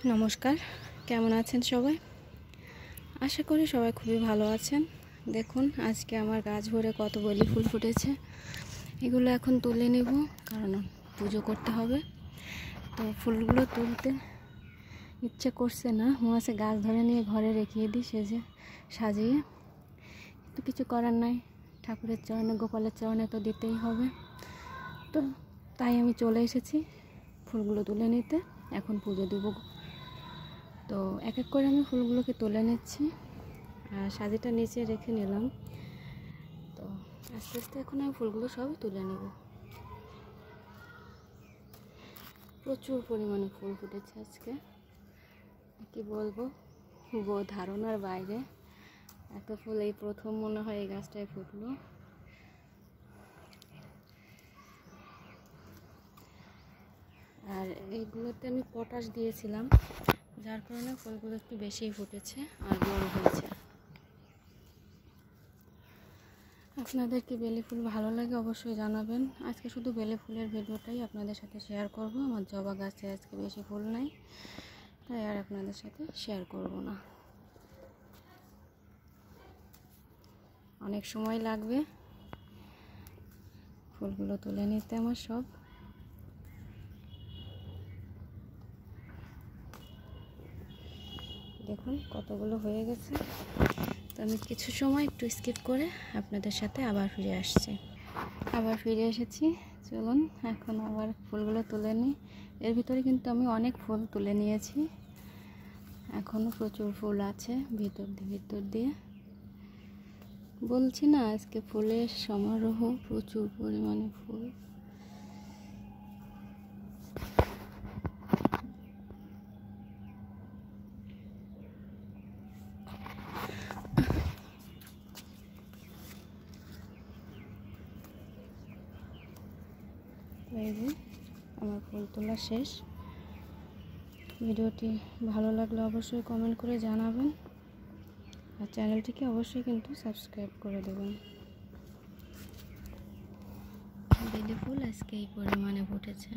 নমস্কার, কেমন আছেন সবাই? আশা করি সবাই খুবই ভালো আছেন। দেখুন আজকে আমার গাছ ভরে কত বেলি ফুল ফুটেছে। এগুলো এখন তুলে নেব, কারণ পুজো করতে হবে। তো ফুলগুলো তুলতে ইচ্ছে করছে না, মনে হচ্ছে গাছ ধরে নিয়ে ঘরে রেখে দিই সাজিয়ে। তো কিছু করার নাই, ঠাকুরের চরণে, গোপালের চরণে তো দিতেই হবে। তো তাই আমি চলে এসেছি ফুলগুলো তুলে নিতে। এখন পুজো দেবো। তো এক এক করে আমি ফুলগুলোকে তুলে নিচ্ছি আর সাজিটা নিচে রেখে নিলাম। তো আস্তে আস্তে এখন আমি ফুলগুলো সব তুলে নেব। প্রচুর পরিমাণে ফুল ফুটেছে আজকে, কি বলবো, ধারণার বাইরে। এত ফুল এই প্রথম মনে হয় এই গাছটায় ফুটলো। আর এইগুলোতে আমি পটাশ দিয়েছিলাম, যার কারণে ফুলগুলো একটু বেশিই ফুটেছে আর বড় হয়েছে। আপনাদের কি বেলি ফুল ভালো লাগে অবশ্যই জানাবেন। আজকে শুধু বেলি ফুলের ভিডিওটাই আপনাদের সাথে শেয়ার করব। আমার জবা গাছে আজকে বেশি ফুল নাই, তাই আর আপনাদের সাথে শেয়ার করব না। অনেক সময় লাগবে ফুলগুলো তুলে নিতে আমার সব। দেখুন কতগুলো হয়ে গেছে। তো আমি কিছু সময় একটু স্কিপ করে আপনাদের সাথে আবার ফিরে আসছি। আবার ফিরে এসেছি, চলুন এখন আবার ফুলগুলো তুলে নিই। এর ভিতরে কিন্তু আমি অনেক ফুল তুলে নিয়েছি, এখনও প্রচুর ফুল আছে ভিতর দিয়ে। বলছি না, আজকে ফুলের সমারোহ, প্রচুর পরিমাণে ফুল। এই যে আমার ফুল তোলা শেষ। ভিডিওটি ভালো লাগলে অবশ্যই কমেন্ট করে জানাবেন, আর চ্যানেলটিকে অবশ্যই কিন্তু সাবস্ক্রাইব করে দেবেন। বেলি ফুল আজকে এই পরিমাণে ফুটেছে।